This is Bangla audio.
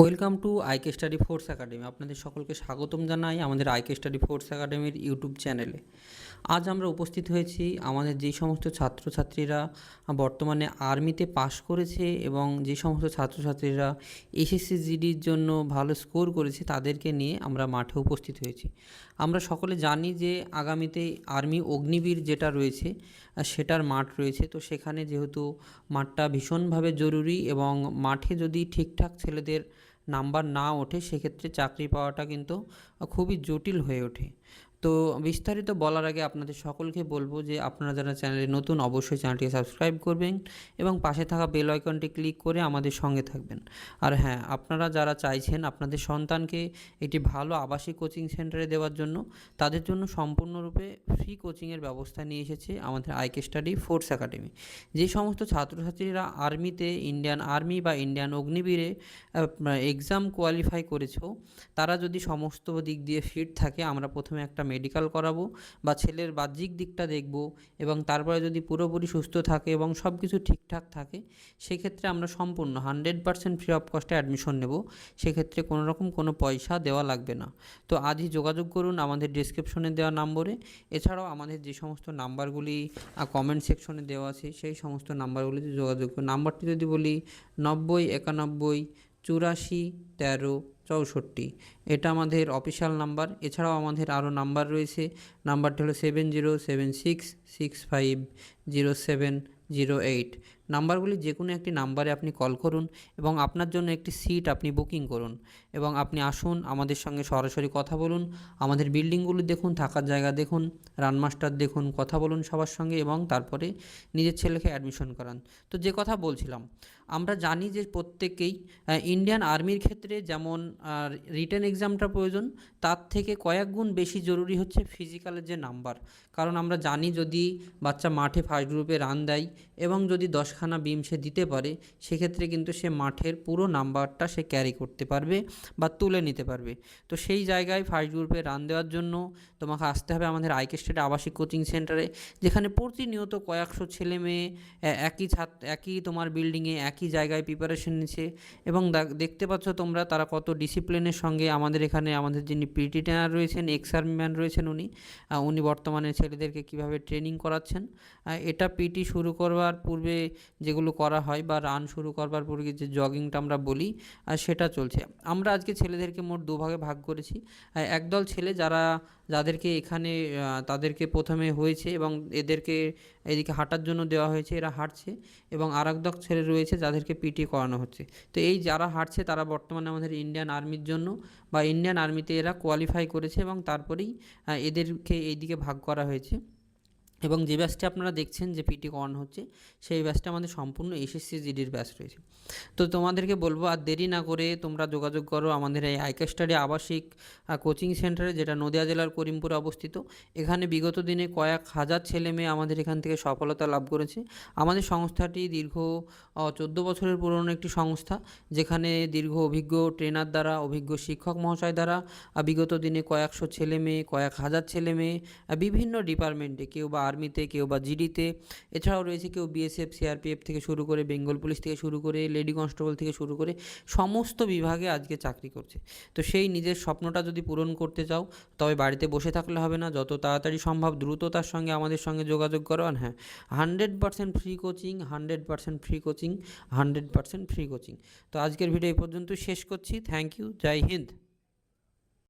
Welcome to IK study force academy. আপনাদের সকলকে স্বাগতম জানাই আমাদের আইকে স্টাডি ফোর্স একাডেমির ইউটিউব চ্যানেলে। আজ আমরা উপস্থিত হয়েছি আমাদের যেই সমস্ত ছাত্রছাত্রীরা বর্তমানে আর্মিতে পাশ করেছে এবং যে সমস্ত ছাত্রছাত্রীরা এসএসসি জিডির জন্য ভালো স্কোর করেছে তাদেরকে নিয়ে আমরা মাঠে উপস্থিত হয়েছি। আমরা সকলে জানি যে আগামীতে আর্মি অগ্নিবীর যেটা রয়েছে সেটার মাঠ রয়েছে, তো সেখানে যেহেতু মাঠটা ভীষণভাবে জরুরি এবং মাঠে যদি ঠিকঠাক ছেলেদের নাম্বার না ওঠে সেক্ষেত্রে চাকরি পাওয়াটা কিন্তু খুবই জটিল হয়ে ওঠে। তো বিস্তারিত বলার আগে আপনাদের সকলকে বলবো যে আপনারা যারা চ্যানেলে নতুন অবশ্যই চ্যানেলটিকে সাবস্ক্রাইব করবেন এবং পাশে থাকা বেল আইকনটি ক্লিক করে আমাদের সঙ্গে থাকবেন। আর হ্যাঁ, আপনারা যারা চাইছেন আপনাদের সন্তানকে একটি ভালো আবাসিক কোচিং সেন্টারে দেওয়ার জন্য, তাদের জন্য সম্পূর্ণরূপে ফ্রি কোচিংয়ের ব্যবস্থা নিয়ে এসেছে আমাদের আইকে স্টাডি ফোর্স একাডেমি। যে সমস্ত ছাত্রছাত্রীরা আর্মিতে, ইন্ডিয়ান আর্মি বা ইন্ডিয়ান অগ্নিবীরে এক্সাম কোয়ালিফাই করেছো, তারা যদি সমস্ত দিক দিয়ে ফিট থাকে, আমরা প্রথমে একটা মেডিকেল করাবো বা ছেলের বাহ্যিক দিকটা দেখব এবং তারপরে যদি পুরোপুরি সুস্থ থাকে এবং সব কিছু ঠিকঠাক থাকে সেক্ষেত্রে আমরা সম্পূর্ণ 100% ফ্রি অফ কস্টে অ্যাডমিশন নেব। সেক্ষেত্রে কোনো রকম কোনো পয়সা দেওয়া লাগবে না। তো আজই যোগাযোগ করুন আমাদের ডেসক্রিপশনে দেওয়া নম্বরে। এছাড়াও আমাদের যে সমস্ত নাম্বারগুলি কমেন্ট সেকশনে দেওয়া আছে সেই সমস্ত নাম্বারগুলিতে যোগাযোগ করুন। নাম্বারটি যদি বলি 90 91 84 13 64, এটা আমাদের অফিসিয়াল নাম্বার। এছাড়াও আমাদের আরও নাম্বার রয়েছে। নাম্বারটি হলো 7076650708। নাম্বারগুলি যে কোনো একটি নাম্বারে আপনি কল করুন এবং আপনার জন্য একটি সিট আপনি বুকিং করুন এবং আপনি আসুন, আমাদের সঙ্গে সরাসরি কথা বলুন, আমাদের বিল্ডিংগুলি দেখুন, থাকার জায়গা দেখুন, রানমাস্টার দেখুন, কথা বলুন সবার সঙ্গে এবং তারপরে নিজের ছেলেকে অ্যাডমিশন করান। তো যে কথা বলছিলাম, আমরা জানি যে প্রত্যেকেই ইন্ডিয়ান আর্মির ক্ষেত্রে যেমন রিটেন এক্সামটা প্রয়োজন, তার থেকে কয়েক গুণ বেশি জরুরি হচ্ছে ফিজিক্যালের যে নাম্বার। কারণ আমরা জানি যদি বাচ্চা মাঠে ফার্স্ট গ্রুপে রান দেয় এবং যদি 10খানা বিম সে দিতে পারে, সেক্ষেত্রে কিন্তু সে মাঠের পুরো নাম্বারটা সে ক্যারি করতে পারবে বা তুলে নিতে পারবে। তো সেই জায়গায় ফার্স্ট গ্রুপে রান দেওয়ার জন্য তোমাকে আসতে হবে আমাদের আইকে স্টেট আবাসিক কোচিং সেন্টারে, যেখানে প্রতিনিয়ত কয়েকশো ছেলে মেয়ে একই তোমার বিল্ডিংয়ে একই জায়গায় প্রিপারেশন নিচ্ছে এবং দেখতে পাচ্ছ তোমরা তারা কত ডিসিপ্লিনের সঙ্গে আমাদের এখানে আমাদের যিনি পিটি ট্রেনার রয়েছেন, এক্স আর্মি ম্যান রয়েছেন, উনি বর্তমানে ছেলেদেরকে কিভাবে ট্রেনিং করাচ্ছেন। এটা পিটি শুরু করবার পূর্বে যেগুলো করা হয় বা রান শুরু করবার পূর্বে যে জগিংটা আমরা বলি সেটা চলছে। আমরা আজকে ছেলেদেরকে মোট দুভাগে ভাগ করেছি। একদল ছেলে যাদেরকে এখানে তাদেরকে প্রথমে হয়েছে এবং এদেরকে এদিকে হাঁটার জন্য দেওয়া হয়েছে, এরা হাঁটছে, এবং আর এক দল ছেলে রয়েছে যাদেরকে পিটি করানো হচ্ছে। তো এই যারা হাঁটছে তারা বর্তমানে আমাদের ইন্ডিয়ান আর্মির জন্য বা ইন্ডিয়ান আর্মিতে এরা কোয়ালিফাই করেছে এবং তারপরেই এদেরকে এইদিকে ভাগ করা হয়েছে। এবং যে ব্যাচটি আপনারা দেখছেন যে পিটি করানো হচ্ছে, সেই ব্যাচটা আমাদের সম্পূর্ণ এসএসসি জিডির ব্যাচ রয়েছে। তো তোমাদেরকে বলবো আর দেরি না করে তোমরা যোগাযোগ করো আমাদের এই আইকে স্টাডি আবাসিক কোচিং সেন্টারে, যেটা নদিয়া জেলার করিমপুরে অবস্থিত। এখানে বিগত দিনে কয়েক হাজার ছেলে মেয়ে আমাদের এখান থেকে সফলতা লাভ করেছে। আমাদের সংস্থাটি দীর্ঘ 14 বছরের পুরনো একটি সংস্থা, যেখানে দীর্ঘ অভিজ্ঞ ট্রেনার দ্বারা, অভিজ্ঞ শিক্ষক মহাশয় দ্বারা বিগত দিনে কয়েকশো ছেলে মেয়ে, কয়েক হাজার ছেলে মেয়ে বিভিন্ন ডিপার্টমেন্টে, কেউ বা আর্মিতে, কেউ বা জিডিতে, এছাড়াও রয়েছে কেউ বিএসএফ, সিআরপিএফ থেকে শুরু করে, বেঙ্গল পুলিশ থেকে শুরু করে, লেডি কনস্টেবল থেকে শুরু করে সমস্ত বিভাগে আজকে চাকরি করছে। তো সেই নিজের স্বপ্নটা যদি পূরণ করতে চাও, তবে বাড়িতে বসে থাকলে হবে না, যত তাড়াতাড়ি সম্ভব দ্রুততার সঙ্গে আমাদের সঙ্গে যোগাযোগ করো। আর হ্যাঁ, 100% free coaching, 100% free coaching, 100% free coaching. তো আজকের ভিডিও এই পর্যন্ত শেষ করছি। থ্যাংক ইউ, জয় হিন্দ।